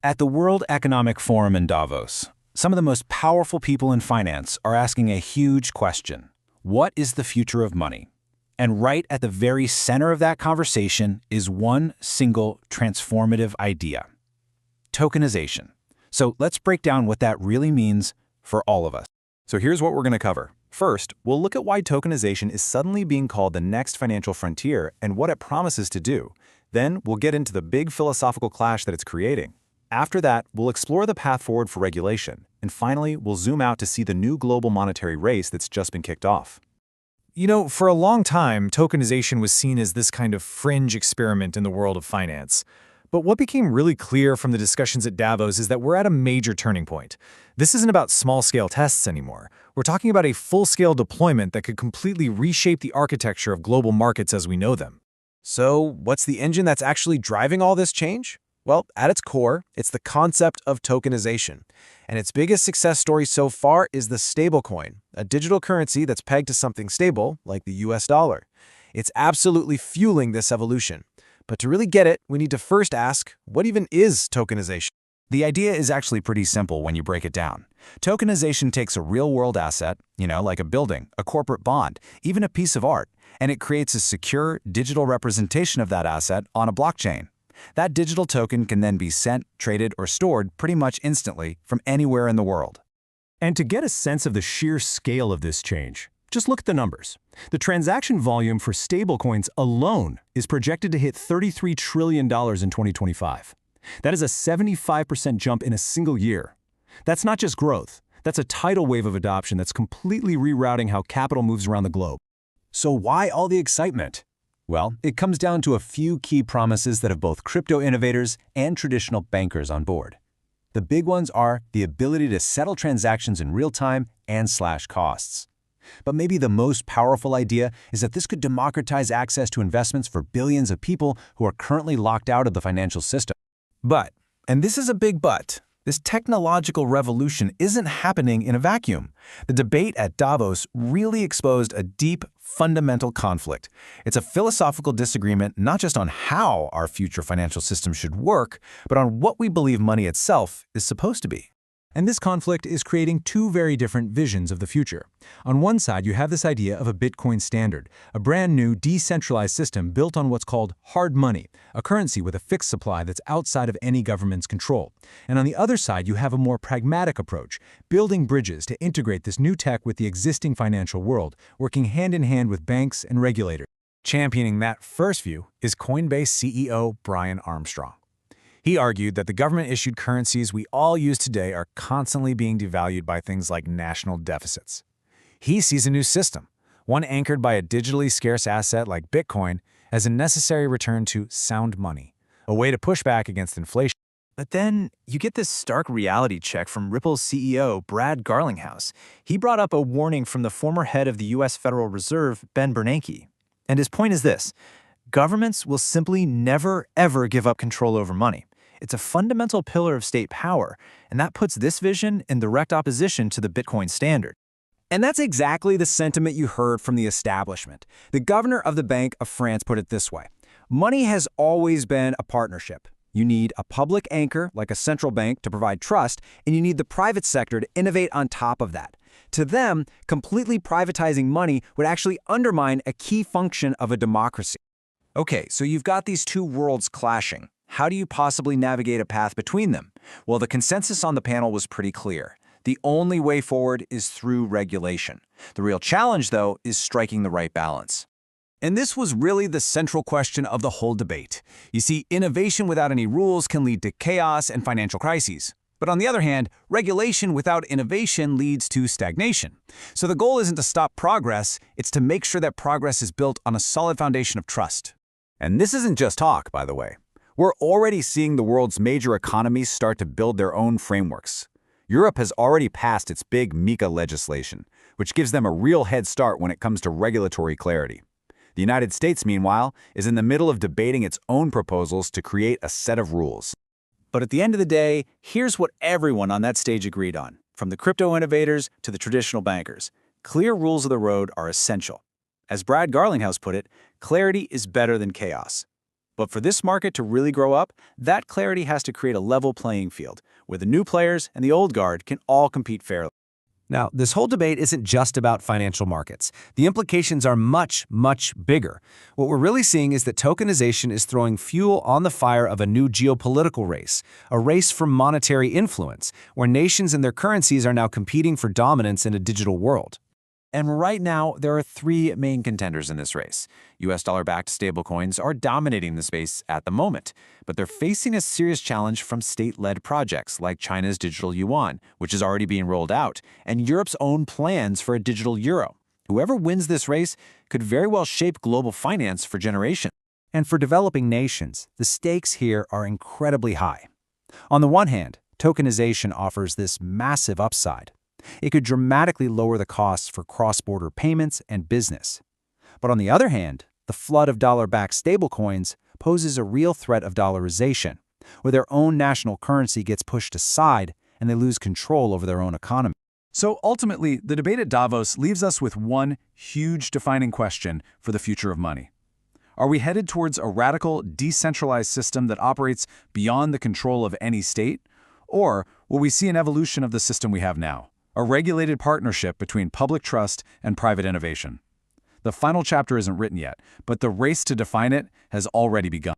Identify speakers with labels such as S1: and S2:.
S1: At the World Economic Forum in Davos, some of the most powerful people in finance are asking a huge question. What is the future of money? And right at the very center of that conversation is one single transformative idea: tokenization. So let's break down what that really means for all of us.
S2: So here's what we're going to cover. First, we'll look at why tokenization is suddenly being called the next financial frontier and what it promises to do. Then we'll get into the big philosophical clash that it's creating. After that, we'll explore the path forward for regulation. And finally, we'll zoom out to see the new global monetary race that's just been kicked off.
S3: You know, for a long time, tokenization was seen as this kind of fringe experiment in the world of finance. But what became really clear from the discussions at Davos is that we're at a major turning point. This isn't about small-scale tests anymore. We're talking about a full-scale deployment that could completely reshape the architecture of global markets as we know them.
S4: So, what's the engine that's actually driving all this change? Well, at its core, it's the concept of tokenization. And its biggest success story so far is the stablecoin, a digital currency that's pegged to something stable, like the US dollar. It's absolutely fueling this evolution. But to really get it, we need to first ask, what even is tokenization?
S1: The idea is actually pretty simple when you break it down. Tokenization takes a real-world asset, like a building, a corporate bond, even a piece of art, and it creates a secure digital representation of that asset on a blockchain. That digital token can then be sent, traded, or stored pretty much instantly from anywhere in the world.
S5: And to get a sense of the sheer scale of this change, just look at the numbers. The transaction volume for stablecoins alone is projected to hit $33 trillion in 2025. That is a 75% jump in a single year. That's not just growth. That's a tidal wave of adoption that's completely rerouting how capital moves around the globe. So why all the excitement? Well, it comes down to a few key promises that have both crypto innovators and traditional bankers on board. The big ones are the ability to settle transactions in real time and slash costs. But maybe the most powerful idea is that this could democratize access to investments for billions of people who are currently locked out of the financial system.
S1: But, and this is a big but, this technological revolution isn't happening in a vacuum. The debate at Davos really exposed a deep, fundamental conflict. It's a philosophical disagreement not just on how our future financial system should work, but on what we believe money itself is supposed to be.
S3: And this conflict is creating two very different visions of the future. On one side, you have this idea of a Bitcoin standard, a brand new decentralized system built on what's called hard money, a currency with a fixed supply that's outside of any government's control. And on the other side, you have a more pragmatic approach, building bridges to integrate this new tech with the existing financial world, working hand in hand with banks and regulators.
S2: Championing that first view is Coinbase CEO Brian Armstrong. He argued that the government-issued currencies we all use today are constantly being devalued by things like national deficits. He sees a new system, one anchored by a digitally scarce asset like Bitcoin, as a necessary return to sound money, a way to push back against inflation.
S6: But then you get this stark reality check from Ripple's CEO, Brad Garlinghouse. He brought up a warning from the former head of the U.S. Federal Reserve, Ben Bernanke. And his point is this: governments will simply never, ever give up control over money. It's a fundamental pillar of state power, and that puts this vision in direct opposition to the Bitcoin standard.
S1: And that's exactly the sentiment you heard from the establishment. The governor of the Bank of France put it this way: money has always been a partnership. You need a public anchor, like a central bank, to provide trust, and you need the private sector to innovate on top of that. To them, completely privatizing money would actually undermine a key function of a democracy. Okay, so you've got these two worlds clashing. How do you possibly navigate a path between them? Well, the consensus on the panel was pretty clear. The only way forward is through regulation. The real challenge, though, is striking the right balance. And this was really the central question of the whole debate. You see, innovation without any rules can lead to chaos and financial crises. But on the other hand, regulation without innovation leads to stagnation. So the goal isn't to stop progress, it's to make sure that progress is built on a solid foundation of trust.
S2: And this isn't just talk, by the way. We're already seeing the world's major economies start to build their own frameworks. Europe has already passed its big MiCA legislation, which gives them a real head start when it comes to regulatory clarity. The United States, meanwhile, is in the middle of debating its own proposals to create a set of rules.
S6: But at the end of the day, here's what everyone on that stage agreed on, from the crypto innovators to the traditional bankers. Clear rules of the road are essential. As Brad Garlinghouse put it, clarity is better than chaos. But for this market to really grow up, that clarity has to create a level playing field, where the new players and the old guard can all compete fairly.
S4: Now, this whole debate isn't just about financial markets. The implications are much, much bigger. What we're really seeing is that tokenization is throwing fuel on the fire of a new geopolitical race, a race for monetary influence, where nations and their currencies are now competing for dominance in a digital world.
S6: And right now, there are three main contenders in this race. US dollar-backed stablecoins are dominating the space at the moment, but they're facing a serious challenge from state-led projects like China's digital yuan, which is already being rolled out, and Europe's own plans for a digital euro. Whoever wins this race could very well shape global finance for generations.
S1: And for developing nations, the stakes here are incredibly high. On the one hand, tokenization offers this massive upside. It could dramatically lower the costs for cross-border payments and business. But on the other hand, the flood of dollar-backed stablecoins poses a real threat of dollarization, where their own national currency gets pushed aside and they lose control over their own economy.
S3: So ultimately, the debate at Davos leaves us with one huge defining question for the future of money. Are we headed towards a radical, decentralized system that operates beyond the control of any state? Or will we see an evolution of the system we have now? A regulated partnership between public trust and private innovation. The final chapter isn't written yet, but the race to define it has already begun.